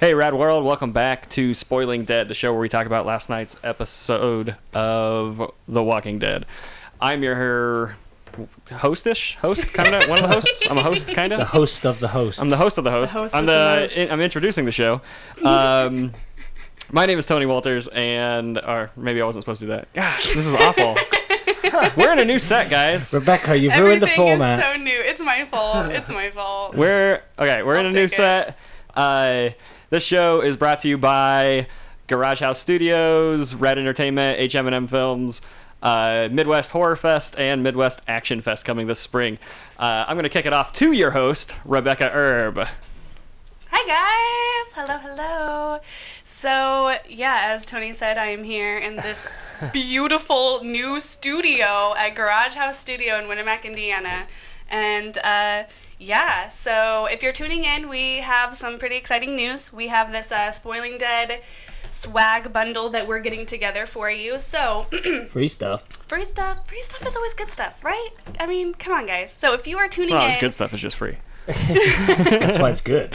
Hey, Rad World, welcome back to Spoiling Dead, the show where we talk about last night's episode of The Walking Dead. I'm your host, kind of, one of the hosts. I'm a host, kind of. The host of the host. I'm the host of the host. I'm introducing the show. My name is Tony Walters, or maybe I wasn't supposed to do that. Gosh, this is awful. We're in a new set, guys. Rebekah, you've ruined the format. Everything is so new. It's my fault. It's my fault. We're in a new set. This show is brought to you by Garage House Studios, Red Entertainment, HM&M Films, Midwest Horror Fest, and Midwest Action Fest coming this spring. I'm going to kick it off to your host, Rebekah Erb. Hi, guys. Hello, hello. So, yeah, as Tony said, I am here in this beautiful new studio at Garage House Studio in Winamac, Indiana. And, yeah, so if you're tuning in, we have some pretty exciting news. We have this Spoiling Dead swag bundle that we're getting together for you. So free stuff. Free stuff is always good stuff, right? I mean, come on, guys. So if you are tuning in, it's good stuff. It's just free. That's why it's good.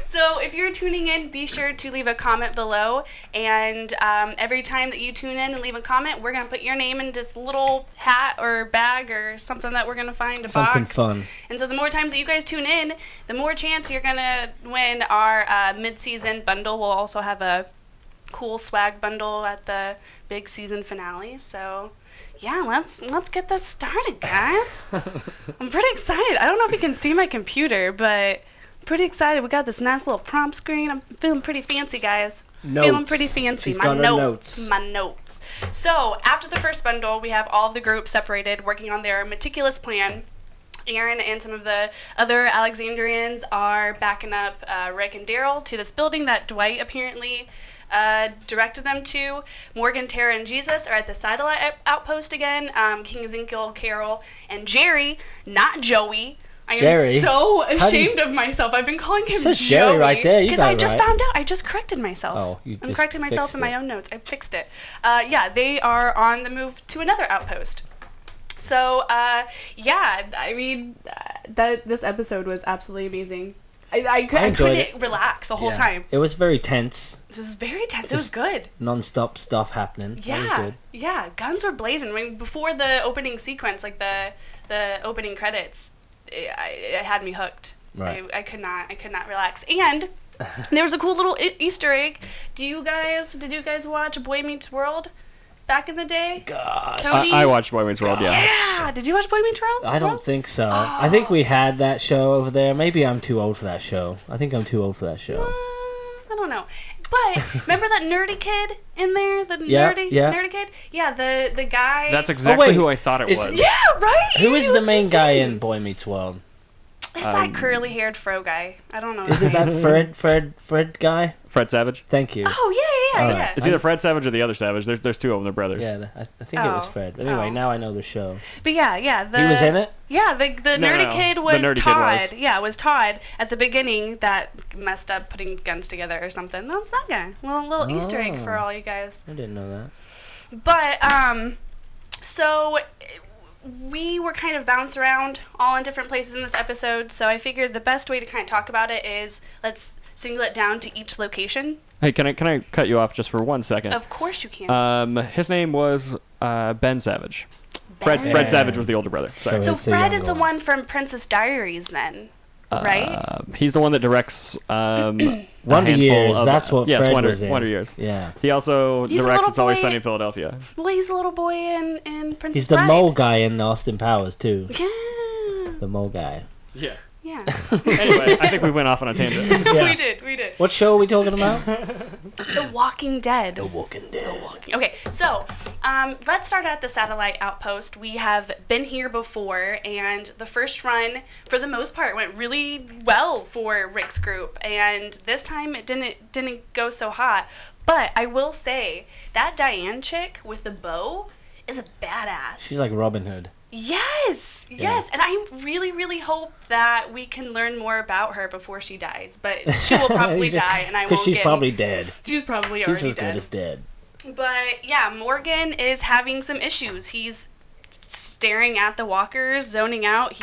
So if you're tuning in, be sure to leave a comment below, and every time that you tune in and leave a comment, we're going to put your name in this little hat or bag or something that we're going to find, a something box. Fun. And so the more times that you guys tune in, the more chance you're going to win our mid-season bundle. We'll also have a cool swag bundle at the big season finale, so yeah, let's get this started, guys. I'm pretty excited. I don't know if you can see my computer, but I'm pretty excited. We got this nice little prompt screen. I'm feeling pretty fancy, guys. Notes. Feeling pretty fancy. She's got her notes. My notes. So after the first bundle, we have all of the groups separated, working on their meticulous plan. Aaron and some of the other Alexandrians are backing up Rick and Daryl to this building that Dwight apparently directed them to. Morgan, Tara, and Jesus are at the satellite outpost again. King Ezekiel, Carol, and Jerry, not Joey. I am so ashamed of myself. I've been calling him Joey. Jerry right there. Because I just found out. I just corrected myself. Oh, I'm correcting myself in my own notes. I fixed it. Yeah, they are on the move to another outpost. So, yeah, I mean, this episode was absolutely amazing. I couldn't relax the whole time. It was very tense. It was very tense. It was good. Non-stop stuff happening. Yeah, that was good. Yeah. Guns were blazing. I mean, before the opening sequence, like the opening credits, it had me hooked. Right. I could not relax. And there was a cool little Easter egg. Did you guys watch Boy Meets World back in the day? God. Tony? I watched Boy Meets World, yeah. Yeah. Did you watch Boy Meets World? I don't think so. Oh. I think we had that show over there. Maybe I'm too old for that show. I think I'm too old for that show. I don't know. But remember that nerdy kid in there? The nerdy kid? Yeah, the guy. That's exactly who I thought it was. Yeah, right? Who is the main guy in Boy Meets World? It's that curly-haired fro guy. I don't know. Is it that Fred guy? Fred Savage? Oh, Thank you. yeah. It's either Fred Savage or the other Savage. There's two of them. They're brothers. Yeah, I think it was Fred. But anyway, now I know the show. But yeah. He was in it? Yeah, the nerdy kid was nerdy Todd. Kid was. Yeah, it was Todd at the beginning that messed up putting guns together or something. That's that guy. Little Easter egg for all you guys. I didn't know that. But, so we were kind of bounced around all in different places in this episode, so I figured the best way to kind of talk about it is let's single it down to each location. Hey, can I cut you off just for 1 second? Of course you can. His name was Ben Savage. Fred Savage was the older brother. Sorry. So Fred is the one from Princess Diaries then, right? He's the one that directs Wonder Years. That's what Fred was in. Wonder Years. Yeah. He also directs It's Always Sunny in Philadelphia. Well, he's the little boy in Princess He's the Bride. mole guy in Austin Powers too. Yeah. The mole guy. Yeah. Yeah. Anyway, I think we went off on a tangent. Yeah. We did. What show are we talking about? The Walking Dead. Okay, so let's start at the satellite outpost. We have been here before, and the first run, for the most part, went really well for Rick's group. And this time, it didn't go so hot. But I will say that Diane chick with the bow is a badass. She's like Robin Hood. Yes, and I really, really hope that we can learn more about her before she dies. But she will probably die, and I won't. Because she's probably dead. She's probably she's already as good as dead. But yeah, Morgan is having some issues. He's staring at the walkers, zoning out.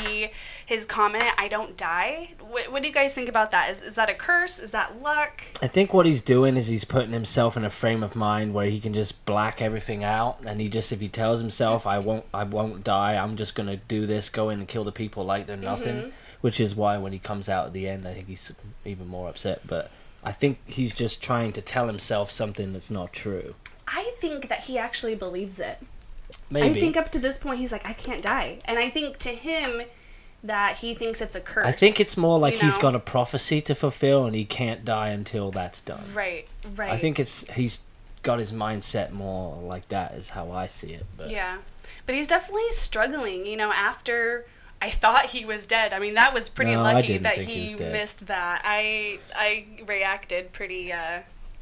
his comment, "I don't die." What do you guys think about that? Is that a curse? Is that luck? I think what he's doing is he's putting himself in a frame of mind where he can just black everything out, and if he tells himself, I won't die, I'm just gonna do this, go in and kill the people like they're nothing, which is why when he comes out at the end, I think he's even more upset. But I think he's just trying to tell himself something that's not true. I think that he actually believes it. Maybe. I think up to this point he's like, I can't die. And I think to him that he thinks it's a curse. I think it's more like he's got a prophecy to fulfill and he can't die until that's done. Right. I think he's got his mindset more like that is how I see it. But. Yeah. But he's definitely struggling, after I thought he was dead. I mean, that was pretty lucky that he missed that. I reacted pretty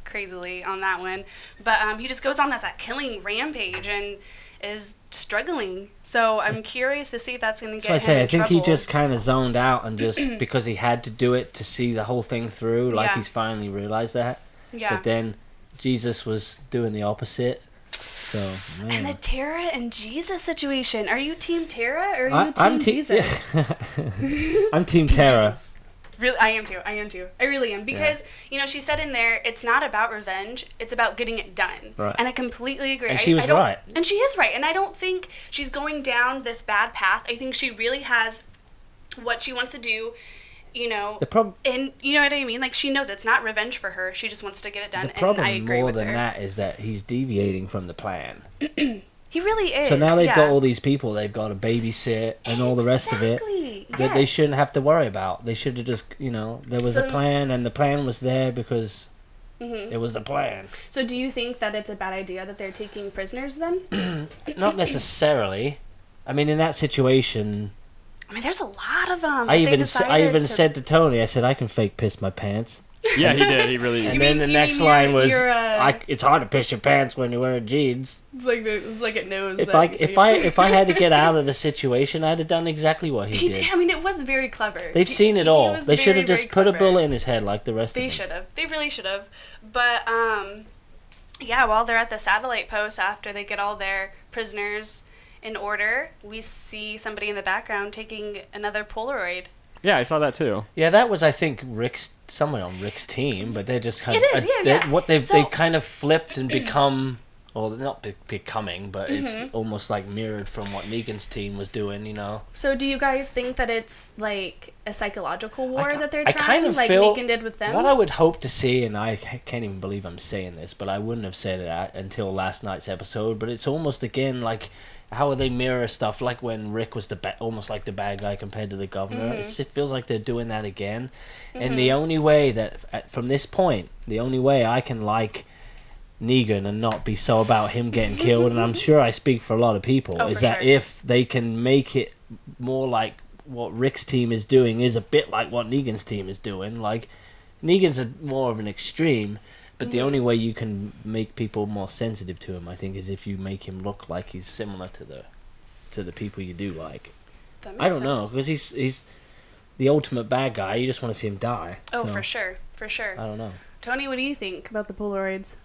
crazily on that one. But he just goes on that killing rampage and is struggling. So I'm curious to see if that's going to get him in trouble. I think he just kind of zoned out and just because he had to do it to see the whole thing through, he's finally realized that. Yeah. But then Jesus was doing the opposite. So, man. And the Tara and Jesus situation. Are you Team Tara or are you Team Jesus? Yeah. I'm Team Tara. Jesus. Really, I am too. I really am. Because, she said in there, it's not about revenge, it's about getting it done. Right. And I completely agree. And she was right. And she is right. And I don't think she's going down this bad path. I think she really has what she wants to do, The problem... And you know what I mean? Like, she knows it's not revenge for her. She just wants to get it done. The problem and I agree more with than her. that is that he's deviating from the plan. He really is. So now they've got all these people they've got to babysit and all the rest of it that they shouldn't have to worry about. They should have just, there was a plan and the plan was there because it was a plan. So do you think that it's a bad idea that they're taking prisoners then? Not necessarily. I mean, in that situation... I mean, there's a lot of them. I even said to Tony, I said, I can fake piss my pants. Yeah, he did. He really did. And then the next line was, it's hard to piss your pants when you're wearing jeans. It's like it knows if I had to get out of the situation, I'd have done exactly what he did. I mean, it was very clever. They've seen it all. They should have just put a bullet in his head like the rest of them. They should have. They really should have. But, while they're at the satellite post after they get all their prisoners in order, we see somebody in the background taking another Polaroid. Yeah, I saw that too. Yeah, that was, I think, someone on Rick's team, but they're just kind of... It is, They've kind of flipped and become... Well, not becoming, but it's almost like mirrored from what Negan's team was doing, So do you guys think that it's like a psychological war that they're I trying, kind of like feel, Negan did with them? What I would hope to see, and I can't even believe I'm saying this, but I wouldn't have said it until last night's episode, but it's almost, again, like... How they mirror stuff, like when Rick was almost like the bad guy compared to the governor. It feels like they're doing that again. And the only way that, from this point, the only way I can like Negan and not be so about him getting killed, and I'm sure I speak for a lot of people, is that if they can make it more like what Rick's team is doing is a bit like what Negan's team is doing. Like, Negan's more of an extreme, but the only way you can make people more sensitive to him, I think, is if you make him look like he's similar to the people you do like. I don't know, because he's the ultimate bad guy. You just want to see him die. Oh, so, for sure. I don't know. Tony, what do you think about the Polaroids?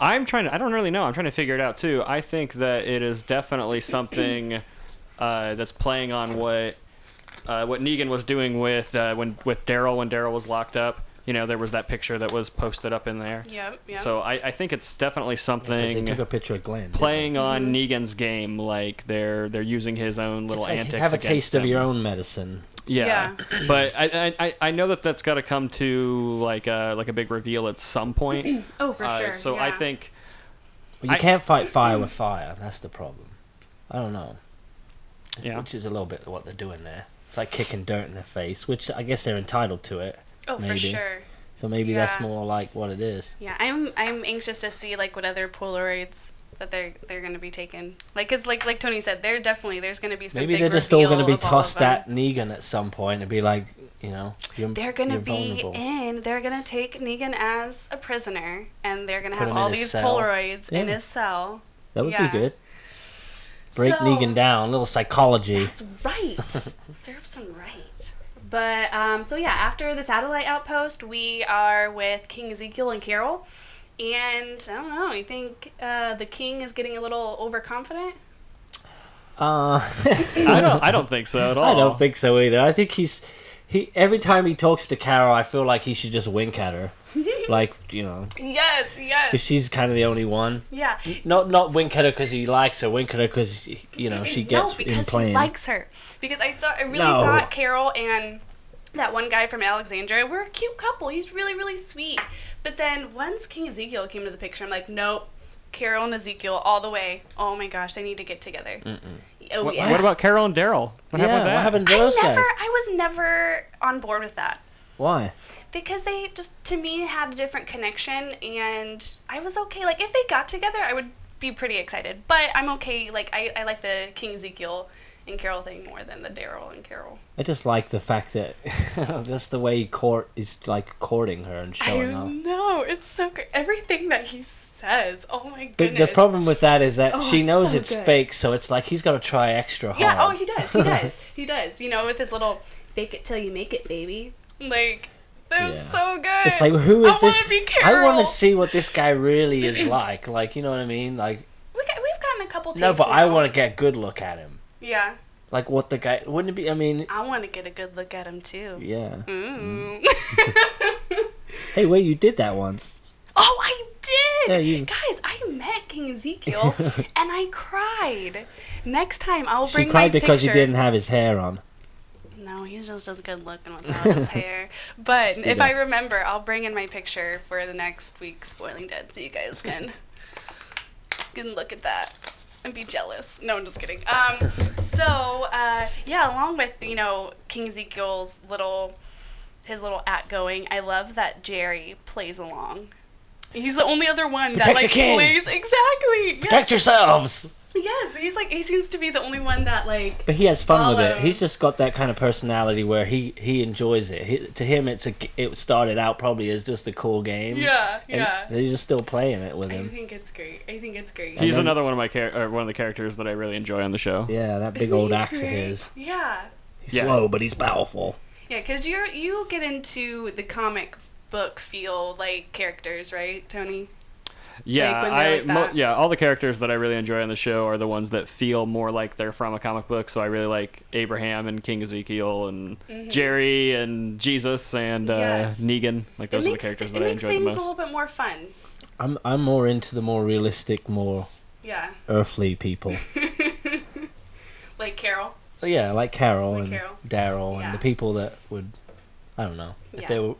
I don't really know. I'm trying to figure it out too. I think that it is definitely something that's playing on what Negan was doing with Daryl when Daryl was locked up. There was that picture that was posted up in there. Yep. So I think it's definitely something. They took a picture of Glenn. Playing on Negan's game, like they're using his own little antics. Have a taste of your own medicine. Yeah. But I know that's got to come to like a big reveal at some point. Oh, for sure. So I think you can't fight fire with fire. That's the problem. I don't know. Yeah. Which is a little bit what they're doing there. It's like kicking dirt in their face, which I guess they're entitled to it. Oh, maybe. For sure. So maybe that's more like what it is. Yeah, I'm anxious to see like what other Polaroids that they're going to be taken. Like, cause like Tony said, there's going to be some. Maybe they're just all going to be tossed at Negan at some point and be like, they're going to be vulnerable. They're going to take Negan as a prisoner, and they're going to have all these Polaroids in his cell. That would be good. Break Negan down, a little psychology. That's right. Serves him right. But, after the satellite outpost, we are with King Ezekiel and Carol. And, I don't know, you think the king is getting a little overconfident? I don't think so at all. I don't think so either. I think he every time he talks to Carol, I feel like he should just wink at her. Like, you know. Yes. Because she's kind of the only one. Yeah. Not wink at her because he likes her. Wink at her because, you know, she gets no, because him playing. he likes her. Because I really thought Carol and that one guy from Alexandria were a cute couple. He's really, really sweet. But then once King Ezekiel came to the picture, I'm like, nope. Carol and Ezekiel all the way. Oh my gosh, they need to get together. Oh, What, yes. what about Carol and Daryl? What happened with that? What happened to those guys? I was never on board with that. Why? Because they just, to me, had a different connection, and I was okay. Like, if they got together, I would be pretty excited. But I'm okay. Like, I like the King Ezekiel and Carol thing more than the Daryl and Carol. I just like the fact that that's the way is like courting her and showing off. I know, it's so great. Everything that he says, oh my goodness. The problem with that is that she knows so it's good. fake, so it's like he's got to try extra hard. Yeah, he does. He does. You know, with his little fake it till you make it, baby. Like, that was so good. It's like, who is this? I want to be Carol. I want to see what this guy really is like. Like, you know what I mean? Like, we've gotten a couple tastes. no, but now. I want to get a good look at him. Yeah. Like what the guy wouldn't it be? I mean, I want to get a good look at him too. Yeah. Mm. Hey, wait! You did that once. Oh, I did. Yeah, Guys, I met King Ezekiel and I cried. Next time I'll bring She cried my because picture. he didn't have his hair on. No, he's just as good looking without his hair. But if I remember, I'll bring in my picture for the next week's Spoiling Dead so you guys can look at that and be jealous. No, I'm just kidding. Along with, you know, King Ezekiel's little act going, I love that Jerry plays along. He's the only other one Protect that like the king. plays exactly. Protect yourselves. Yes, he seems to be the only one that like. But he has fun with it. follows. He's just got that kind of personality where he enjoys it. To him, it started out probably as just a cool game. Yeah. And he's just still playing it with I him. think it's great. He's another one of my one of the characters that I really enjoy on the show. Yeah, that big Isn't old he axe of great? his. Yeah. He's slow, but he's powerful. Yeah, because you get into the comic book feel like characters, right, Tony? Yeah, Like when they're like that. all the characters that I really enjoy on the show are the ones that feel more like they're from a comic book. So I really like Abraham and King Ezekiel and Jerry and Jesus and Negan. Like those are the characters that I enjoy the It makes things most. a little bit more fun. I'm more into the more realistic, more Yeah. earthly people. Like Carol. Yeah, like Carol Like and Carol. Daryl Yeah. and the people that would, I don't know, if Yeah. they were.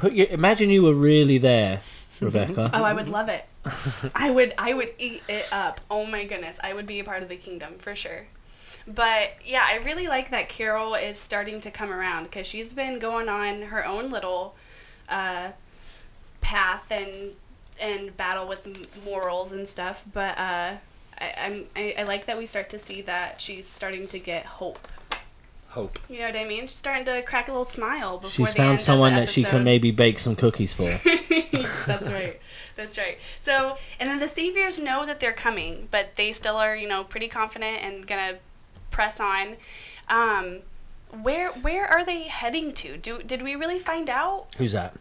Imagine you were really there, Rebecca. Oh, I would love it. I would eat it up. Oh my goodness, I would be a part of the kingdom for sure. But yeah, I really like that Carol is starting to come around because she's been going on her own little path and battle with morals and stuff. But I like that we start to see that she's starting to get hope. Hope. You know what I mean? She's starting to crack a little smile before She's the end found of someone the that she can episode. maybe bake some cookies for. That's right. That's right. So, and then the saviors know that they're coming, but they still are, you know, pretty confident and gonna press on. Where are they heading to? Did we really find out? Who's that?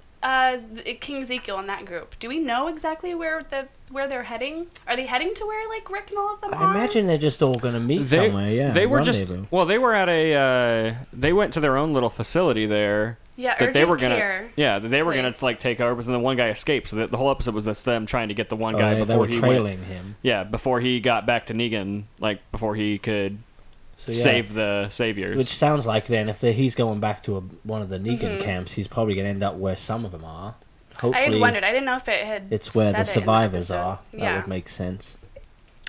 King Ezekiel and that group. Do we know exactly where they're heading? Are they heading to where like Rick and all of them I are? imagine they're just all going to meet somewhere. Yeah, they were rendezvous. they were at a they went to their own little facility there. Yeah, that they were care. they were gonna place. like take over, and then one guy escaped. So the whole episode was just them trying to get the one guy They before were he trailing went. him. Yeah, before he got back to Negan, like before he could So, yeah. save the saviors. Which sounds like then if he's going back to one of the Negan camps, he's probably going to end up where some of them are. Hopefully, I had wondered. I didn't know if it had. it's where said the it in survivors episode. are. That Yeah. would make sense.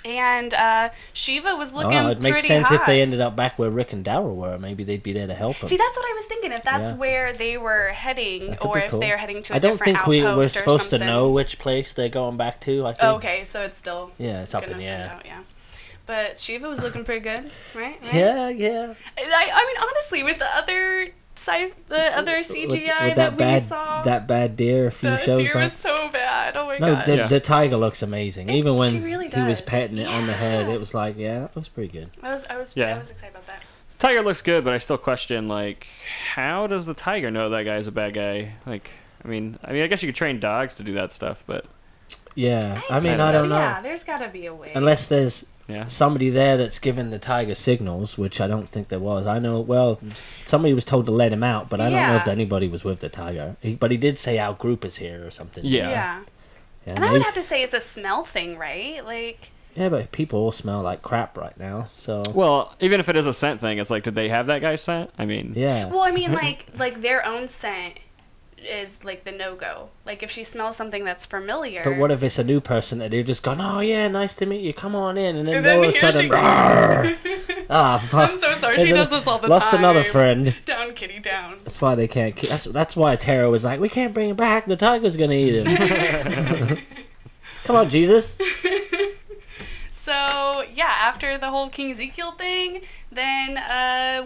And Shiva was looking It'd make pretty sense hot. if they ended up back where Rick and Daryl were. Maybe they'd be there to help them. See, that's what I was thinking. If that's Yeah. where they were heading, That could or be if cool. they're heading to a I don't different think we're outpost or supposed to something. know which place they're going back to. I think. Oh, okay, so it's still. Yeah, it's up gonna in the find air. out, yeah. But Shiva was looking pretty good, right? Yeah. I mean, honestly, with the other CGI with that we bad, saw, that bad deer a few the shows deer back. was so bad. Oh my No, god. the tiger looks amazing. Even when she really he was does. petting it on the head, Yeah. it was like, yeah, it was pretty good. I was Yeah. excited about that. Tiger looks good, but I still question like, how does the tiger know that guy's a bad guy? Like, I mean, I guess you could train dogs to do that stuff, but Yeah, I mean, I don't know. Yeah, there's got to be a way. Unless there's somebody there that's given the tiger signals, which I don't think there was. I know, well, somebody was told to let him out, but I don't know if anybody was with the tiger. But he did say our group is here or something. Yeah. And I would have to say it's a smell thing, right? Like... Yeah, but people all smell like crap right now, so... Well, even if it is a scent thing, it's like, did they have that guy's scent? I mean... Yeah. Well, I mean, like their own scent is, like, the no-go. Like, if she smells something that's familiar... But what if it's a new person that they've just gone, oh, yeah, nice to meet you, come on in, and then all of a sudden... Ah, fuck. I'm so sorry, she does this all the time. Lost another friend. Down, kitty, down. That's why they can't... That's why Tara was like, we can't bring him back, the tiger's gonna eat him. Come on, Jesus. So, yeah, after the whole King Ezekiel thing, then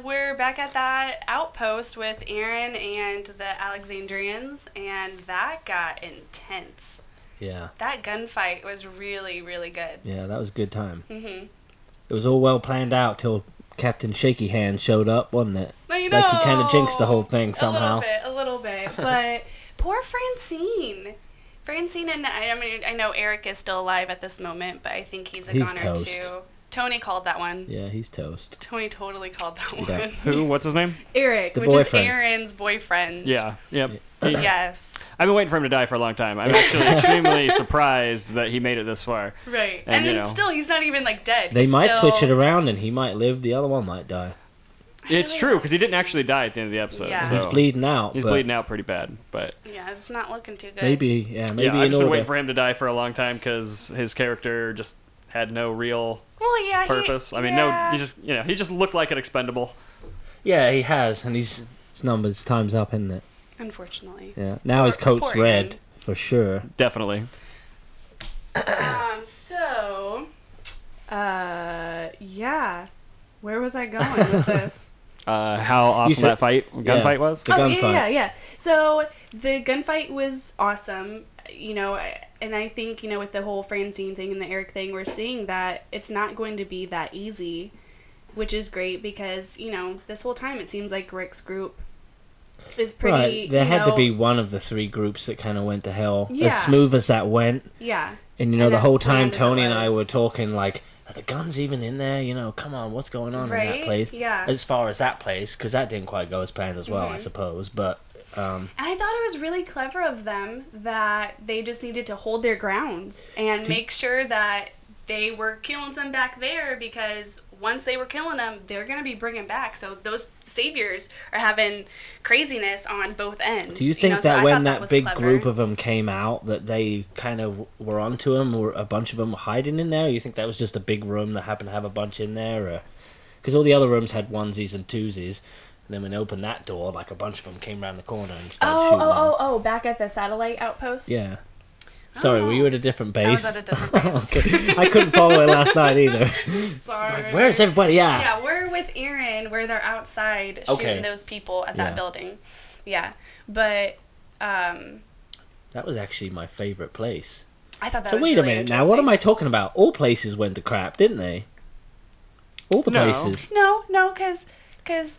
we're back at that outpost with Aaron and the Alexandrians, and that got intense. Yeah. That gunfight was really, really good. Yeah, that was a good time. Mm-hmm. It was all well planned out till Captain Shaky Hand showed up, wasn't it? I know. Like he kind of jinxed the whole thing somehow. A little bit. But poor Francine. Francine and I mean, I know Eric is still alive at this moment, but I think he's a goner toast. too. Tony called that one. Yeah, he's toast. Tony totally called that Yeah. one. Who? What's his name? Eric, The which boyfriend. is Aaron's boyfriend. Yeah. Yep. Yes. I've been waiting for him to die for a long time. I'm actually extremely surprised that he made it this far. Right. And, And you then know. still, he's not even, like, dead. They He's might still... switch it around and he might live, the other one might die. It's true, because he didn't actually die at the end of the episode. Yeah. So He's bleeding out. He's but bleeding out pretty bad, but... Yeah, it's not looking too good. Maybe Yeah, in I've just been order. waiting for him to die for a long time, because his character just had no real purpose. I mean, he just looked like an expendable. Yeah, he has, and his numbers time's up, isn't it? Unfortunately. Yeah. Now his coat's poor red, Aaron. for sure. Definitely. Yeah. Where was I going with this? How awesome that gunfight was? The gunfight. Yeah. So the gunfight was awesome, and I think, with the whole Francine thing and the Eric thing, we're seeing that it's not going to be that easy, which is great because, this whole time it seems like Rick's group is pretty, Right, there had to be one of the three groups that kind of went to hell. Yeah. As smooth as that went. Yeah. And, And the as whole time planned as it Tony and I was. were talking like, are the guns even in there? Come on, what's going on in Right? that place? Yeah. As far as that place, because that didn't quite go as planned as well, I suppose. But, And I thought it was really clever of them that they just needed to hold their grounds and make sure that they were killing some back there, because once they were killing them, they're going to be bringing back. So those saviors are having craziness on both ends. do you think so that I when thought that was big clever. group of them came out, that they kind of were onto them, or a bunch of them were hiding in there? Or you think that was just a big room that happened to have a bunch in there? Because all the other rooms had onesies and twosies. And then when they opened that door, like a bunch of them came around the corner and started shooting them. Back at the satellite outpost? Yeah. Sorry, were you at a different base? I was at a different base. Okay. I couldn't follow it last night either. Sorry. Like, where's everybody at? Yeah, we're with Aaron, where they're outside shooting those people at that building. Yeah, but that was actually my favorite place. I thought that so was wait really a minute now, what am I talking about? All places went to crap, didn't they? All the places. No, because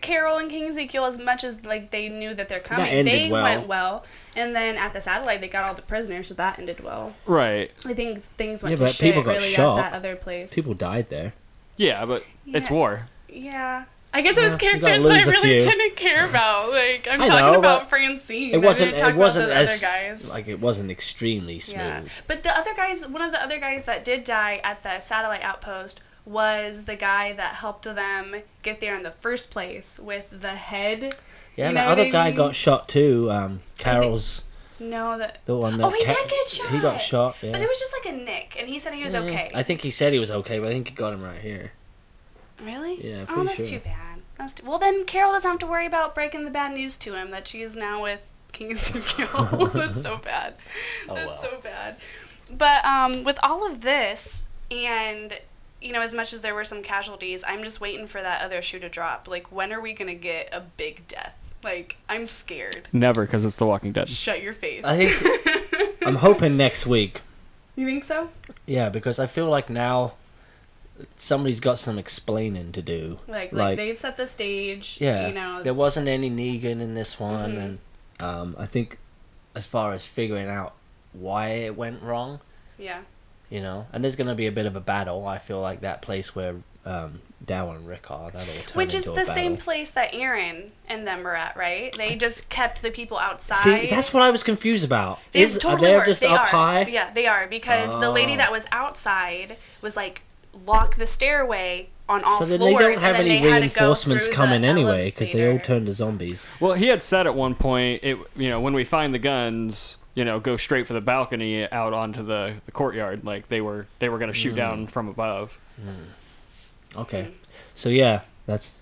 Carol and King Ezekiel, as much as like they knew that they're coming, ended well. went well. And then at the satellite, they got all the prisoners, so that ended well. Right. I think things went Yeah, to but shit people got really shot. at that other place. People died there. Yeah, but it's war. Yeah. I guess it was you gotta characters that I lose a really few. didn't care about. Like, I'm I talking know, about but Francine. It wasn't. I didn't talk It wasn't about the as other guys. like it wasn't extremely smooth. Yeah. But the other guys, one of the other guys that did die at the satellite outpost was the guy that helped them get there in the first place with the head. Yeah, You the know other what I guy mean? got shot too. Carol's No, that. the one that. Oh, he did get shot. He got shot. Yeah. But it was just like a nick, and he said he was okay. I think he said he was okay, but I think he got him right here. Really? Yeah, Oh, pretty that's sure. too bad. Well, then Carol doesn't have to worry about breaking the bad news to him that she is now with King Ezekiel. That's so bad. That's so bad. But with all of this, and as much as there were some casualties, I'm just waiting for that other shoe to drop. Like, when are we gonna get a big death? Like, I'm scared. Never, because it's The Walking Dead. Shut your face. I think I'm hoping next week. You think so? Yeah, because I feel like now somebody's got some explaining to do. Like they've set the stage. Yeah, there wasn't any Negan in this one, and I think as far as figuring out why it went wrong. Yeah. You know, and there's gonna be a bit of a battle. I feel like that place where Daryl and Rick are, that'll turn Which is into the a battle. same place that Aaron and them were at, right? They just kept the people outside. See, that's what I was confused about. They totally were. Just they up are. high? Yeah, they are, because the lady that was outside was like, lock the stairway on all floors. So then they don't have and then any they had to go reinforcements through coming the anyway, because they all elevator. turned to zombies. Well, he had said at one point, when we find the guns, go straight for the balcony out onto the courtyard. Like they were going to shoot down from above. Okay, so yeah, that's.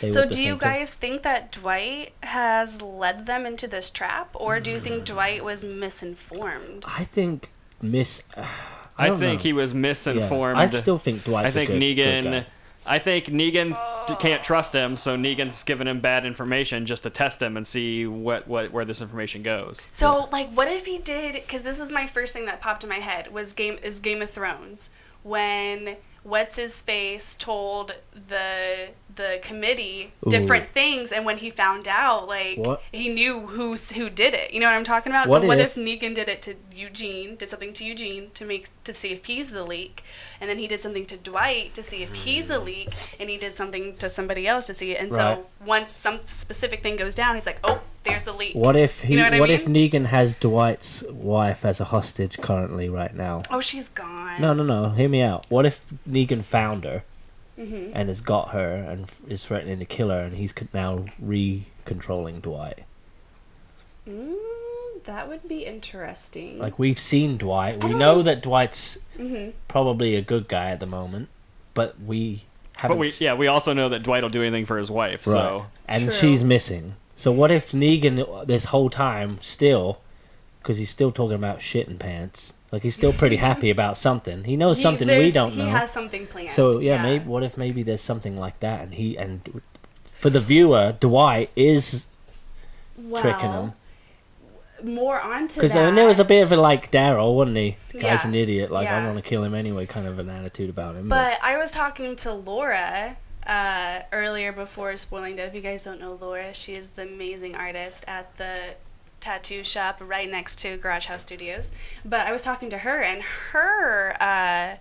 So do you guys think that Dwight has led them into this trap, or do you think Dwight was misinformed? I think I think he was misinformed. Yeah. I still think Dwight's good guy. I think Negan Oh. can't trust him, so Negan's giving him bad information just to test him and see where this information goes. So, what if he did? Because this is my first thing that popped in my head was Game of Thrones, when what's his face told the committee different things, and when he found out, he knew who did it. You know what I'm talking about? What if Negan did it to Eugene, did something to Eugene to see if he's the leak, and then he did something to Dwight to see if he's the leak, and he did something to somebody else to see it, and so once some specific thing goes down, he's like, oh, there's the leak. What if if Negan has Dwight's wife as a hostage currently right now? Oh, she's gone. No. Hear me out. What if Negan found her and has got her and is threatening to kill her, and he's now re-controlling Dwight? That would be interesting. Like, we've seen Dwight. We know that Dwight's probably a good guy at the moment, but we haven't. But we also know that Dwight will do anything for his wife. Right. So and she's missing. So what if Negan this whole time still, because he's still talking about shit and pants, like he's still pretty happy about something. He knows something we don't know. He has something planned. So what if maybe there's something like that, and for the viewer, Dwight is tricking him. More onto that. Because there was a bit of a Daryl, wasn't he? The guy's Yeah. an idiot. I Yeah. want to kill him anyway, kind of an attitude about him. But I was talking to Laura earlier before spoiling that. If you guys don't know Laura, she is the amazing artist at the tattoo shop right next to Garage House Studios. But I was talking to her, and her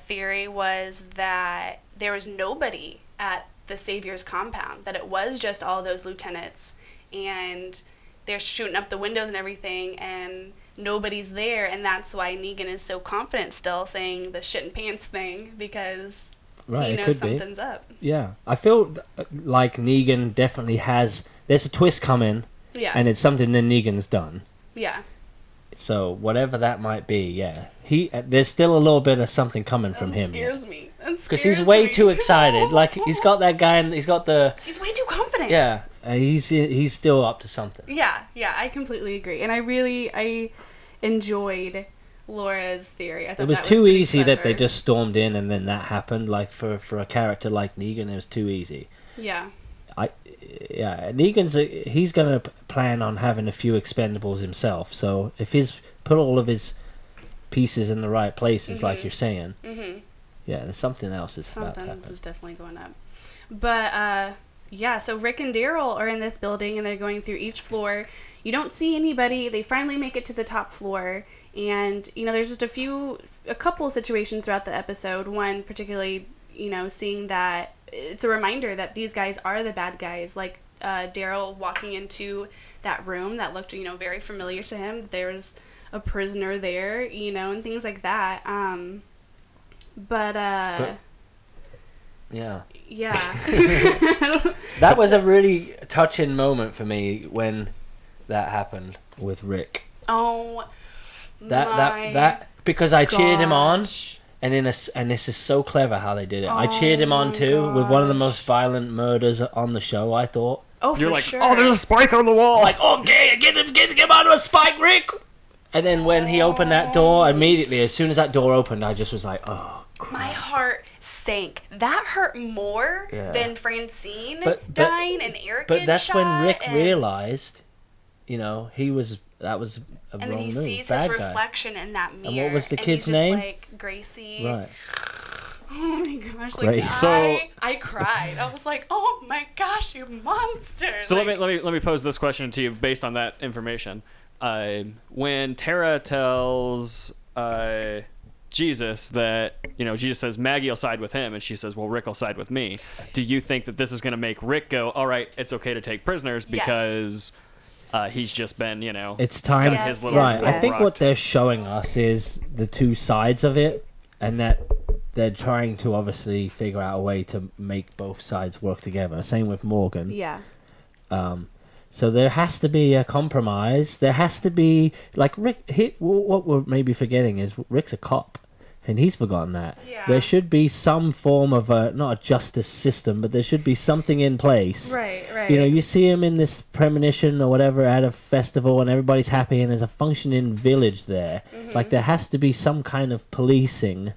theory was that there was nobody at the Savior's compound, that it was just all those lieutenants, and they're shooting up the windows and everything, and nobody's there, and that's why Negan is so confident still saying the shit and pants thing, because he knows something's up. Yeah, I feel like Negan definitely has. There's a twist coming, and it's something that Negan's done. Yeah. So whatever that might be, there's still a little bit of something coming from him. Scares me. Because he's way too excited. He's got that guy, and he's got the. He's way too confident. Yeah, he's still up to something. Yeah, I completely agree, and I enjoyed Laura's theory. I thought it was that too pretty easy that they clever. just stormed in, and then that happened. For a character like Negan, it was too easy. Yeah. He's gonna plan on having a few expendables himself. So if he's put all of his pieces in the right places, like you're saying, there's something else that's about to happen. Something is definitely going up. But so Rick and Daryl are in this building, and they're going through each floor. You don't see anybody. They finally make it to the top floor, and there's just a couple situations throughout the episode. One particularly, seeing that it's a reminder that these guys are the bad guys. Like Daryl walking into that room that looked, very familiar to him. There's a prisoner there, and things like that. But yeah. That was a really touching moment for me when that happened with Rick. Oh, that because I cheered him on. And this is so clever how they did it. I cheered him on too with one of the most violent murders on the show, I thought. Oh, You're for sure. oh, there's a spike on the wall. Okay, get him out of a spike, Rick. And then when he opened that door, immediately, as soon as that door opened, I just was like, oh, crap. My heart sank. That hurt more than Francine dying and Eric. But that's when Rick realized, that was a and wrong then he move. sees Bad his guy. reflection in that mirror. And what was the and kid's he's just name? Like Gracie. Right. Oh my gosh! Gracie. I cried. I was like, "Oh my gosh, you monster!" So let me pose this question to you based on that information. when Tara tells Jesus that, Jesus says Maggie will side with him, and she says, well, Rick will side with me. Do you think that this is going to make Rick go, all right, it's okay to take prisoners because he's just been, it's time. his little right. I think rock. what they're showing us is the two sides of it, and that they're trying to obviously figure out a way to make both sides work together. Same with Morgan. Yeah. So there has to be a compromise. There has to be, like, Rick. What we're maybe forgetting is Rick's a cop, and he's forgotten that. Yeah. There should be some form of not a justice system, but there should be something in place. Right. You see him in this premonition or whatever at a festival, and everybody's happy, and there's a functioning village there. Mm-hmm. Like, there has to be some kind of policing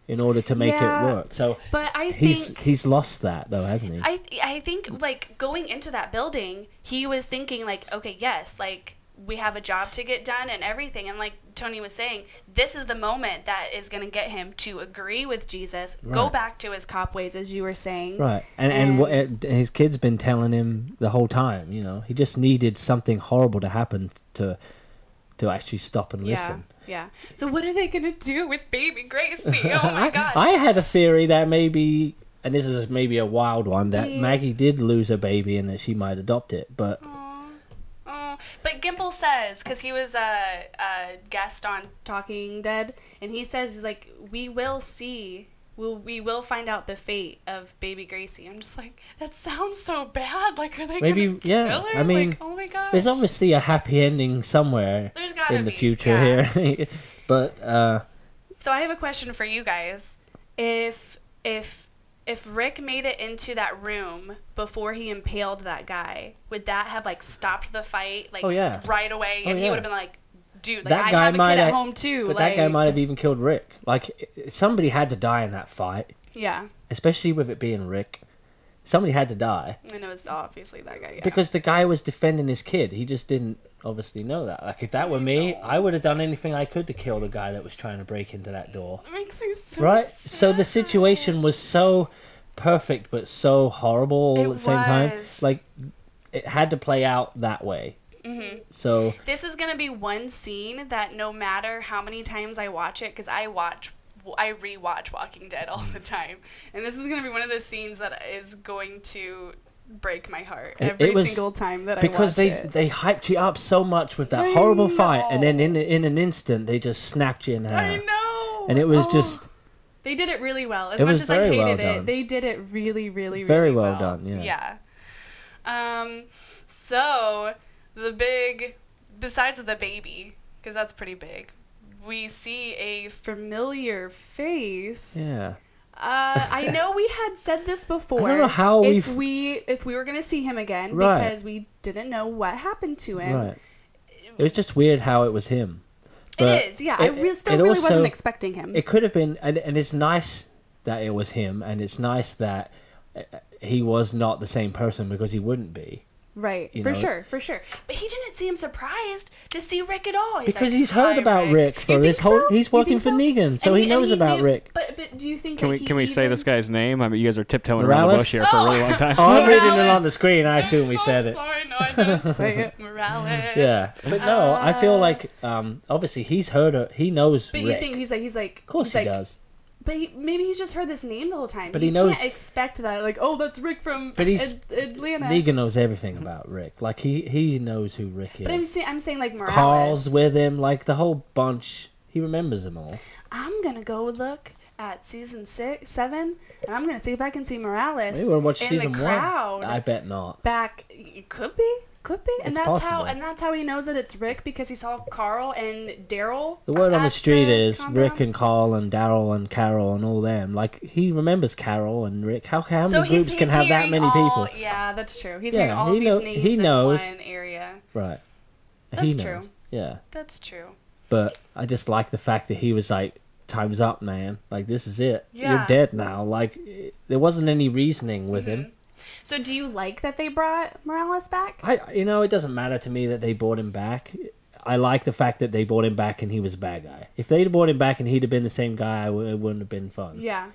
in order to make it work. So, but I think he's lost that, though, hasn't he? I think, like, going into that building, he was thinking, like, okay, yes, like, we have a job to get done and everything. And like Tony was saying, this is the moment that is going to get him to agree with Jesus, go back to his cop ways, as you were saying. Right. And what his kid's been telling him the whole time, he just needed something horrible to happen to actually stop and listen. Yeah. So what are they going to do with baby Gracie? Oh my God. I had a theory that maybe, and this is maybe a wild one, that Maggie did lose a baby and that she might adopt it, but... But Gimple says, because he was a guest on Talking Dead, and he says, like, we will see, we will find out the fate of baby Gracie. I'm just like, that sounds so bad. Like, are they going to kill her? I mean, like, oh my gosh. There's obviously a happy ending somewhere in the future here. But, so I have a question for you guys. If Rick made it into that room before he impaled that guy, would that have, like, stopped the fight, like, right away? And he would have been like, dude, like, I have a kid at home, too. But like, that guy might have even killed Rick. Like, somebody had to die in that fight. Yeah. Especially with it being Rick. Somebody had to die. And it was obviously that guy, Because the guy was defending his kid. He just didn't obviously know that. Like, if that were me, I would have done anything I could to kill the guy that was trying to break into that door. It makes me so right? sad. So the situation was so perfect but so horrible all at the same time. Like, it had to play out that way. Mm-hmm. So this is going to be one scene that no matter how many times I watch it, because I rewatch Walking Dead all the time, and this is going to be one of the scenes that is going to break my heart every single time that I watch it. Because they hyped you up so much with that horrible fight, and then in an instant they just snapped you in half. I know. And it was just... They did it really well. As much as I hated it, they did it really, really, really well. Very well done, yeah. Yeah. So, besides the baby, because that's pretty big, we see a familiar face. Yeah. I know we had said this before. I don't know how if we were going to see him again, because we didn't know what happened to him. Right. It was just weird how it was him. But it is, yeah. I still really wasn't expecting him. It could have been, and it's nice that it was him, and it's nice that he was not the same person, because he wouldn't be. Right, for sure. But he didn't seem surprised to see Rick at all. Because he's heard about Rick for this whole... He's working for Negan, so he knows about Rick. But do you think Can we say this guy's name? I mean, you guys are tiptoeing around the bush here for a really long time. Oh, I'm reading it on the screen. I assume we said it. Sorry, no, I didn't say it. Morales. Yeah, but no, I feel like obviously he knows But Rick. you think he's like... Of course he does. But maybe he's just heard this name the whole time. But he knows... can't expect that. Like, oh, that's Rick from Atlanta. Negan knows everything about Rick. Like, he knows who Rick is. But I'm saying, like, Morales. Carl's with him. Like, the whole bunch. He remembers them all. I'm going to go look at season 7, and I'm going to see if I can see Morales. Maybe we'll watch season the crowd 1. I bet not. Back. It could be. And it's that's possible. that's how he knows that it's Rick, because he saw Carl and Daryl. The word on the street is Rick and Carl and Daryl and Carol and all them. Like, he remembers Carol and Rick. How many groups can have that many people? Yeah, that's true. He's hearing all these names in one area. Right. That's true. Yeah. That's true. But I just like the fact that he was like, time's up, man. Like, this is it. Yeah. You're dead now. Like, there wasn't any reasoning with him. So do you like that they brought Morales back? It doesn't matter to me that they brought him back. I like the fact that they brought him back and he was a bad guy. If they'd brought him back and he'd have been the same guy, it wouldn't have been fun. Yeah.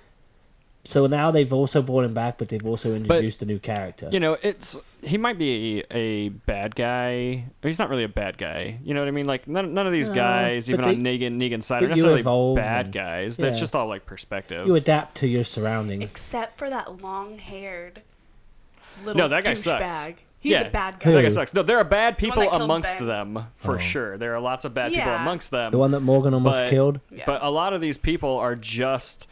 So now they've also brought him back, but they've also introduced a new character. You know, he might be a bad guy. He's not really a bad guy. You know what I mean? Like none of these guys, even on Negan's side, are necessarily bad guys. That's just all like perspective. You adapt to your surroundings. Except for that long-haired little that guy sucks. douchebag. He's a bad guy. That guy sucks. No, there are bad people amongst them, for sure. There are lots of bad people amongst them. The one that Morgan almost killed? Yeah. But a lot of these people are just,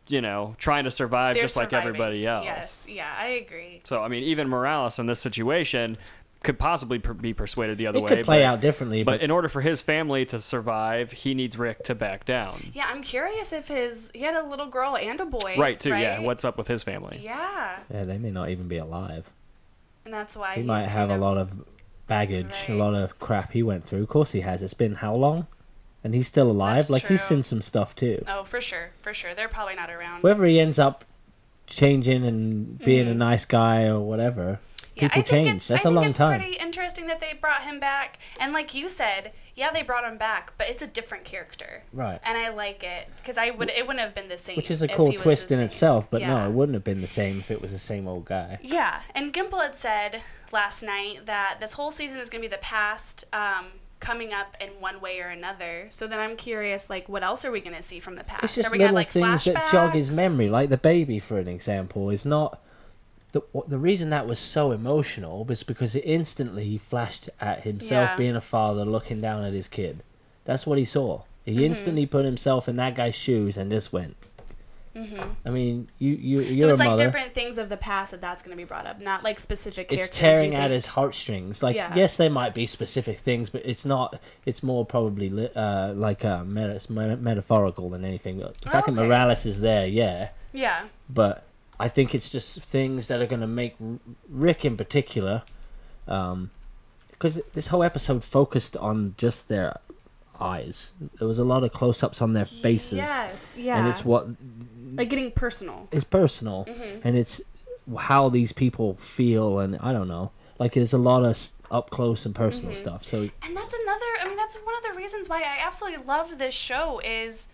you know, trying to survive like everybody else. Yes, yeah, I agree. So, I mean, even Morales in this situation could possibly be persuaded the other way. It could play out differently. But in order for his family to survive, he needs Rick to back down. Yeah, I'm curious if he had a little girl and a boy. Right, too, yeah. What's up with his family? Yeah. Yeah, they may not even be alive. And that's why he might have a lot of baggage, a lot of crap he went through. Of course he has. It's been how long? And he's still alive. That's like true. He's seen some stuff too. Oh, for sure. They're probably not around. Whether he ends up changing and being a nice guy or whatever, people change. That's a long time. I think it's pretty interesting that they brought him back. And like you said, yeah, they brought him back, but it's a different character. Right. And I like it because it wouldn't have been the same. Which is a cool twist in itself, but no, it wouldn't have been the same if it was the same old guy. Yeah, and Gimple had said last night that this whole season is going to be the past coming up in one way or another. So then I'm curious, like, what else are we going to see from the past? It's just are we little gonna, like, things flashbacks? that jog his memory, like the baby, for an example, is not... The reason that was so emotional was because it instantly flashed at himself being a father looking down at his kid. That's what he saw. He instantly put himself in that guy's shoes and just went. I mean, you're a mother. So it's like different things of the past that's going to be brought up, not like specific characters. It's tearing at his heartstrings. Like, yes, there might be specific things, but it's not. It's more probably metaphorical than anything. The fact that Morales is there, yeah. But I think it's just things that are going to make Rick in particular, because this whole episode focused on just their eyes. There was a lot of close-ups on their faces. Yes, yeah. And it's what... Like getting personal. It's personal. And it's how these people feel, and I don't know. Like, there's a lot of up-close and personal stuff. So. And that's that's one of the reasons why I absolutely love this show is...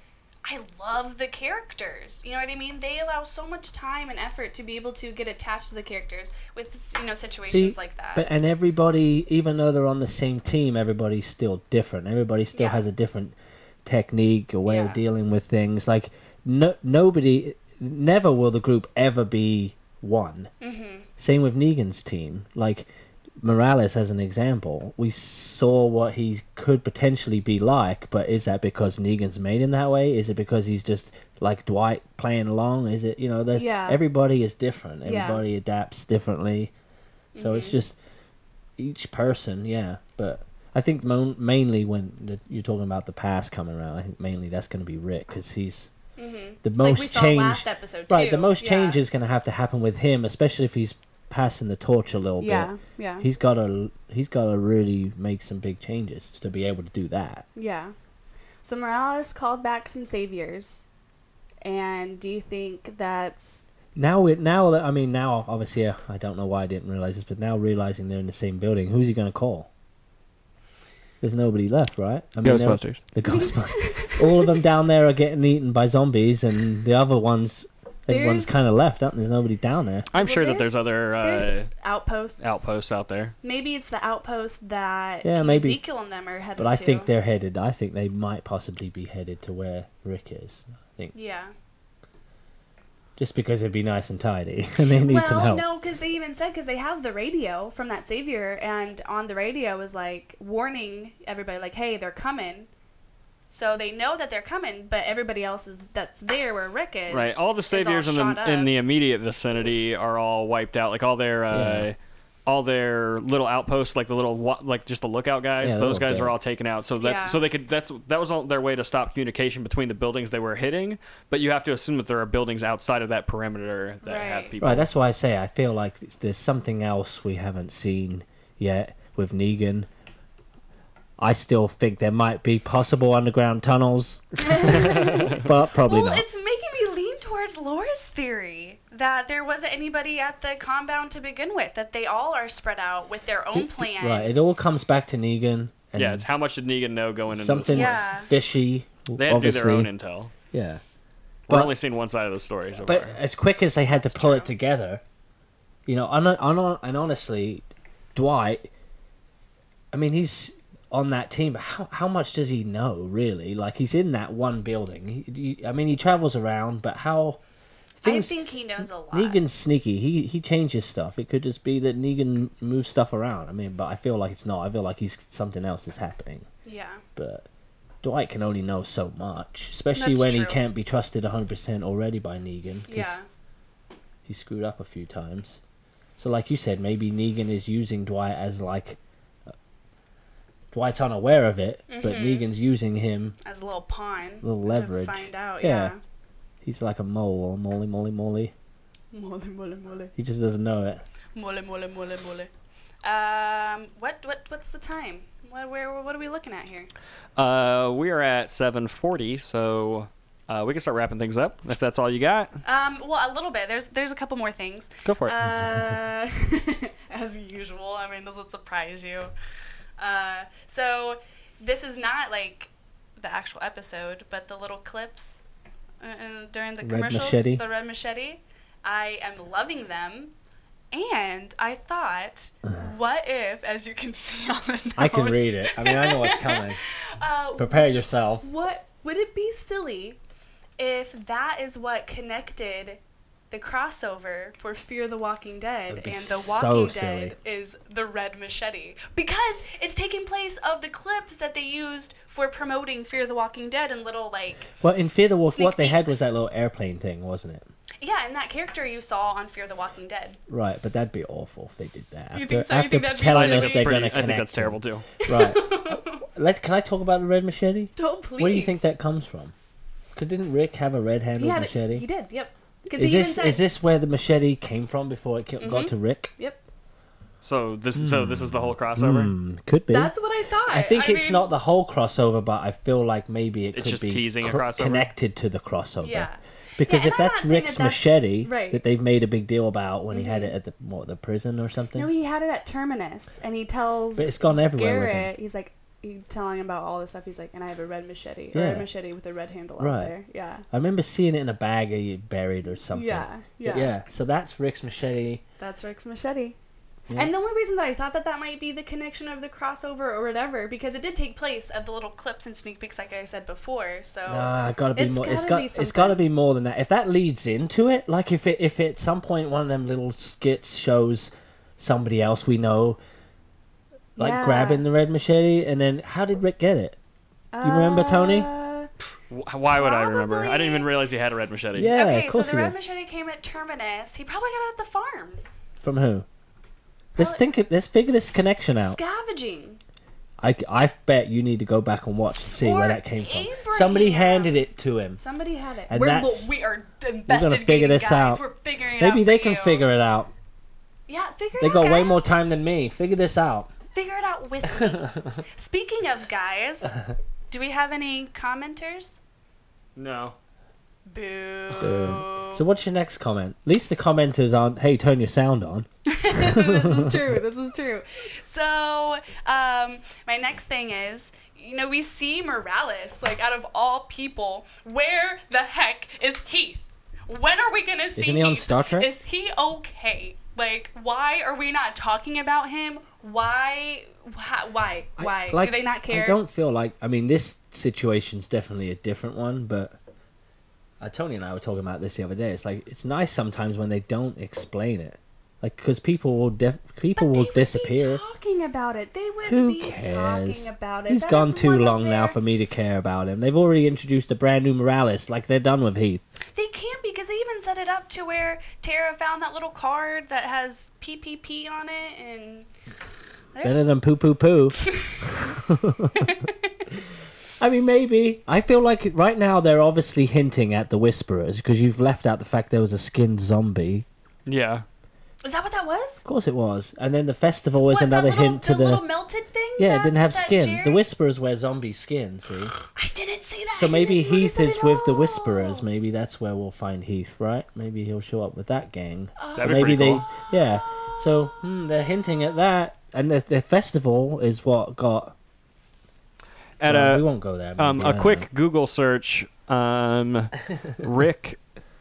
I love the characters. You know what I mean? They allow so much time and effort to be able to get attached to the characters with, situations like that. But and everybody, even though they're on the same team, everybody's still different. Everybody still has a different technique or way of dealing with things. Like, never will the group ever be one. Same with Negan's team. Like, Morales, as an example, we saw what he could potentially be like, but is that because Negan's made him that way? Is it because he's just like Dwight playing along? Is it, everybody is different. Everybody adapts differently. So it's just each person, But I think mainly when you're talking about the past coming around, I think mainly that's going to be Rick, because he's the most like we saw change. Last episode too. Right, the most change is going to happen with him, especially if he's passing the torch a little bit. Yeah. He's got to really make some big changes to be able to do that. Yeah. So Morales called back some saviors, and do you think that's now obviously I don't know why I didn't realize this, but now realizing they're in the same building, who's he going to call? There's nobody left, right? Ghostbusters. The Ghostbusters. All of them down there are getting eaten by zombies, and the other ones. Everyone's kind of left, There's nobody down there. I'm sure that there's other outposts out there. Maybe it's the outpost that maybe. Ezekiel and them are headed to. But I think they're headed. I think they might possibly be headed to where Rick is. I think. Yeah. Just because it'd be nice and tidy, and they need some help. No, because they even said because they have the radio from that savior, and on the radio was like warning everybody, like, "Hey, they're coming." So they know that they're coming, but everybody else that's there where Rick is. Right. All the saviors in the immediate vicinity are all wiped out. Like all their little outposts, like the little just the lookout guys. Yeah, those guys are all taken out. So that was all their way to stop communication between the buildings they were hitting. But you have to assume that there are buildings outside of that perimeter that have people. Right. That's why I say I feel like there's something else we haven't seen yet with Negan. I still think there might be possible underground tunnels, but probably not. Well, it's making me lean towards Laura's theory that there wasn't anybody at the compound to begin with, that they all are spread out with their own plan. Right, it all comes back to Negan. And it's how much did Negan know going into something's fishy. They had to do their own intel. Yeah. We're only seeing one side of the story so But far. as quick as they had That's to pull true. it together, you know, and honestly, Dwight, I mean, he's on that team, but how much does he know, really? Like, he's in that one building. I mean, he travels around, but how... I think he knows a lot. Negan's sneaky. He changes stuff. It could just be that Negan moves stuff around. I mean, but I feel like it's not. I feel like something else is happening. Yeah. But Dwight can only know so much, especially That's when true. he can't be trusted 100% already by Negan. 'Cause Yeah. he screwed up a few times. So like you said, maybe Negan is using Dwight as like... Dwight's unaware of it, but Negan's using him... As a little pawn. Little leverage. To find out, Yeah. He's like a mole, moly. Mole, mole, mole. He just doesn't know it. Mole, mole, mole, mole. What's the time? What are we looking at here? We are at 7:40, so we can start wrapping things up if that's all you got. Well, a little bit. There's a couple more things. Go for it. As usual. I mean, doesn't surprise you. So this is not like the actual episode, but the little clips during the commercials. Machete. The Red Machete. I am loving them. And I thought, what if, as you can see on the notes... I can read it. I mean, I know what's coming. Prepare yourself. What would it be silly if that is what connected the crossover for Fear the Walking Dead That'd be and The so Walking silly. Dead is the Red Machete? Because it's taking place of the clips that they used for promoting Fear the Walking Dead and little, like... Well, in Fear the Wolf, Sneak what they had peeks. was that little airplane thing, wasn't it? Yeah, and that character you saw on Fear the Walking Dead. Right, but that'd be awful if they did that. You think so? You After think that'd be telling silly? us they're going to I connect think that's them. terrible too. Right. Can I talk about the Red Machete? Don't please. Where do you think that comes from? Because didn't Rick have a red-handled machete? He did, yep. Is this where the machete came from before it got to Rick? Yep. So this is the whole crossover. Could be. That's what I thought. I think it's mean, not the whole crossover, but I feel like maybe it It's could just be teasing a crossover? connected to the crossover. Yeah. Because Yeah, if and I'm that's not saying Rick's that that's- machete right. that they've made a big deal about when he had it at the prison or something, No, he had it at Terminus, and he tells but it's gone everywhere with him. Garrett, he's like, telling him about all this stuff. He's like, and I have a red machete, or Yeah. a machete with a red handle out Right. there. Yeah. I remember seeing it in a bag buried or something. Yeah. But yeah. So that's Rick's machete. That's Rick's machete. Yeah. And the only reason that I thought that might be the connection of the crossover or whatever, because it did take place of the little clips and sneak peeks, like I said before. So Nah, gotta be it's more. gotta be It's something. got to be more than that. If that leads into it, like if at some point one of them little skits shows somebody else we know, like Yeah. grabbing the red machete, and then how did Rick get it? You remember, Tony? Why would I remember? I didn't Probably- even realize he had a red machete. Yeah, Okay, of so course the he red did. machete came at Terminus. He probably got it at the farm. From who? Let's figure this connection out. Scavenging. I bet you need to go back and watch and see Or where that came from. Abraham. Somebody handed it to him. Somebody had it. And we are we're investigating, figure this guys. out. We're figuring it out. Maybe they for can you. figure it out. Yeah, figure it They out. got way guys. more time than me. Figure this out. Figure it out with me. Speaking of guys, do we have any commenters? No. Boo. So what's your next comment? At least the commenters aren't, hey, turn your sound on. This is true. This is true. So, my next thing is, we see Morales, like, out of all people, where the heck is Heath? When are we gonna see Isn't he on Heath? Star Trek? Is he okay? Like, why are we not talking about him? Why? Why? Do they not care? I don't feel like... I mean, this situation's definitely a different one, but... Tony and I were talking about this the other day. It's like, it's nice sometimes when they don't explain it. Like, because people will disappear. Be talking about it. They wouldn't Who be cares? talking about it. He's That gone is too one of long now their- for me to care about him. They've already introduced a brand new Morales. Like, they're done with Heath. They can't, because they even set it up to where Tara found that little card that has PPP on it, and Better than poo poo poo. I mean, maybe. I feel like right now they're obviously hinting at the Whisperers because you've left out the fact there was a skinned zombie. Yeah. Is that what that was? Of course it was. And then the festival was What, another that little, hint to the little melted thing? Yeah, it didn't have that skin. Jerry- The Whisperers wear zombie skin, see? I didn't see that. So I maybe didn't notice Heath that is at with the all. Whisperers. Maybe that's where we'll find Heath, right? Maybe he'll show up with that gang. That'd be Maybe pretty cool. Yeah. So they're hinting at that. And the festival is what got... At Well, a we won't go there. maybe, I a don't quick know. Google search Rick,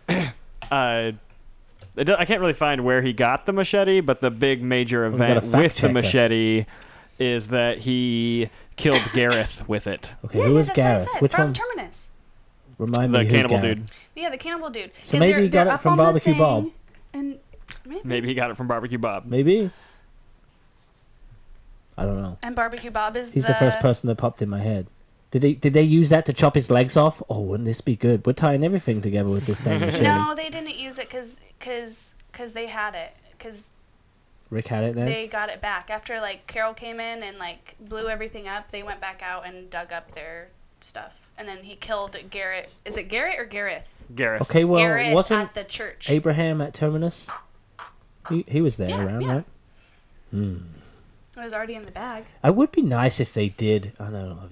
I can't really find where he got the machete, but the big major event with the machete is that he killed Gareth with it. Okay, who was Gareth? Which from one? Terminus. Remind me The who cannibal Gareth? dude. Yeah, the cannibal dude. So maybe he got it from Barbecue Bob. And Maybe he got it from Barbecue Bob. Maybe. I don't know. And Barbecue Bob is He's the first person that popped in my head. Did they use that to chop his legs off? Oh, wouldn't this be good? We're tying everything together with this dang machete. No, they didn't use it because they had it. Because Rick had it then? they got it back. After, like, Carol came in and, like, blew everything up, they went back out and dug up their stuff. And then he killed Garrett. Is it Garrett or Gareth? Gareth. Okay, well, Garrett wasn't at the church. Abraham at Terminus? He was there around, right? It was already in the bag. It would be nice if they did. I don't know.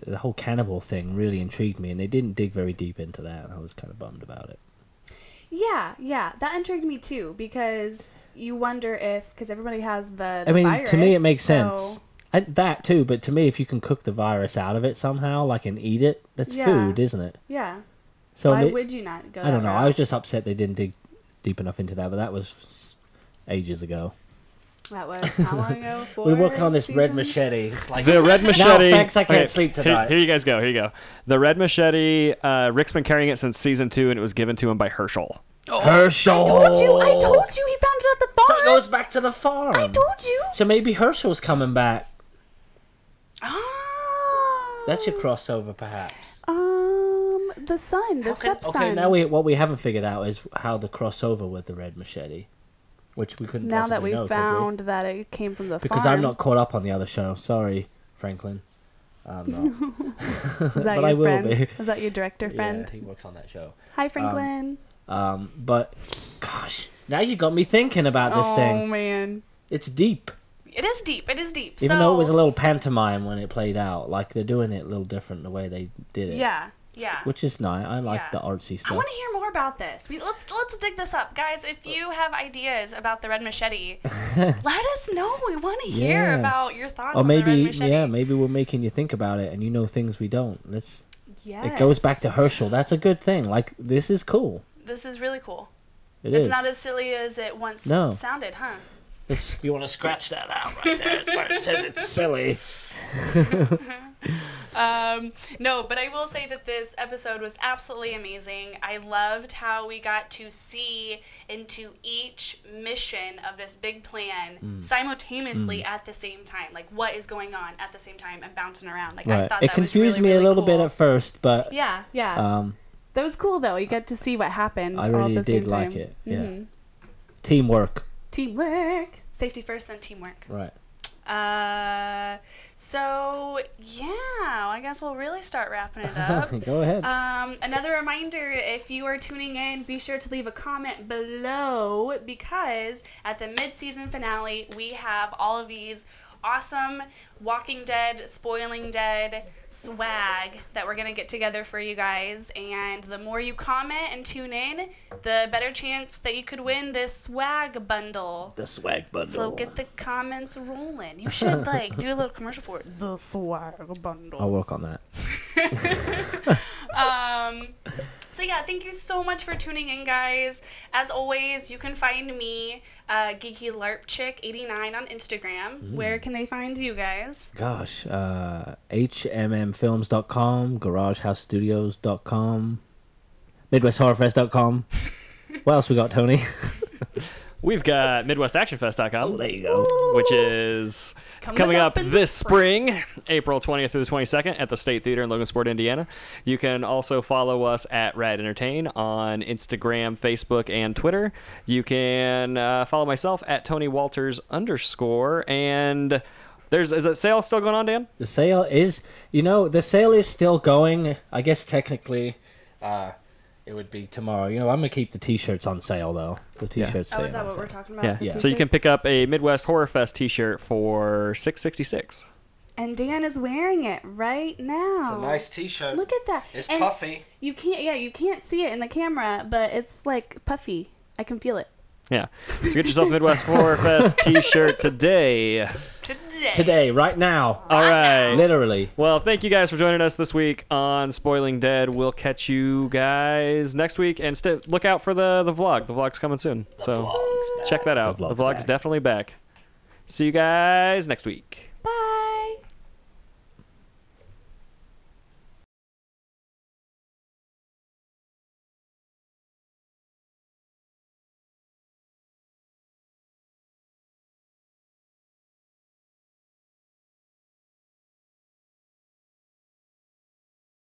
The whole cannibal thing really intrigued me, and they didn't dig very deep into that. And I was kind of bummed about it. Yeah, that intrigued me too, because you wonder if, because everybody has the I mean, virus, to me, it makes sense. That too, but to me, if you can cook the virus out of it somehow, like, and eat it, that's food, isn't it? Yeah. So why would you not go? I don't know. Route? I was just upset they didn't dig deep enough into that, but that was ages ago. That was how long ago? We're working on this red machete. It's like, the red machete. No, thanks, I can't sleep tonight. Here you guys go. Here you go. The red machete. Rick's been carrying it since season 2, and it was given to him by Herschel. Oh, Herschel! I told you he found it at the farm. So it goes back to the farm. I told you. So maybe Herschel's coming back. Oh. That's your crossover, perhaps. The son, the stepson. Okay, now what we haven't figured out is how the crossover with the red machete, which we couldn't. Now that possibly we know, found that it came from the because farm. I'm not caught up on the other show. Sorry, Franklin. I'm not. Is that but I your will friend? be. Is that your director friend? Yeah, he works on that show. Hi, Franklin. But gosh, now you got me thinking about this thing. Oh man, it's deep. It is deep. It is deep. Even though it was a little pantomime when it played out, like they're doing it a little different the way they did it. Yeah. Which is nice. I like the artsy stuff. I want to hear more about this. Let's dig this up, guys. If you have ideas about the red machete, let us know. We want to hear about your thoughts on the red machete. Maybe we're making you think about it, and you know things we don't. Yes. It goes back to Herschel. That's a good thing. Like, this is cool. This is really cool. It's not as silly as it once sounded, huh? You want to scratch that out right there where it says it's silly. No, but I will say that this episode was absolutely amazing. I loved how we got to see into each mission of this big plan simultaneously at the same time. Like, what is going on at the same time and bouncing around. Like, I thought it that confused was really, me really a little cool. bit at first, but yeah. That was cool though. You get to see what happened. I all really at the same did time. like it. Yeah, teamwork. Safety first, then teamwork. Right. So yeah, I guess we'll really start wrapping it up. Go ahead. Another reminder, if you are tuning in, be sure to leave a comment below, because at the mid-season finale, we have all of these awesome Walking Dead, Spoiling Dead swag that we're going to get together for you guys. And the more you comment and tune in, the better chance that you could win this swag bundle. The swag bundle. So get the comments rolling. You should do a little commercial for it. The swag bundle. I'll work on that. So yeah, thank you so much for tuning in, guys. As always, you can find me, Geeky LARP Chick 89 on Instagram. Where can they find you guys? Gosh, hmmfilms.com, garagehousestudios.com, midwesthorrorfest.com. What else we got, Tony? We've got MidwestActionFest.com. Oh, there you go. Which is coming up this spring, April 20th through the 22nd at the State Theater in Logansport, Indiana. You can also follow us at Rad Entertain on Instagram, Facebook, and Twitter. You can follow myself at TonyWalters_. And is that sale still going on, Dan? The sale is, still going. I guess technically it would be tomorrow. I'm going to keep the T-shirts on sale, though. The T-shirts stay Oh, is that on what sale. we're talking about? Yeah. So you can pick up a Midwest Horror Fest T-shirt for $6.66. And Dan is wearing it right now. It's a nice T-shirt. Look at that. It's and puffy. You can't see it in the camera, but it's like puffy. I can feel it. Yeah. So get yourself a Midwest Horror Fest t-shirt today. Today, right now. All right. Literally. Well, thank you guys for joining us this week on Spoiling Dead. We'll catch you guys next week, and look out for the vlog. The vlog's coming soon. So check that out. The vlog's definitely back. See you guys next week.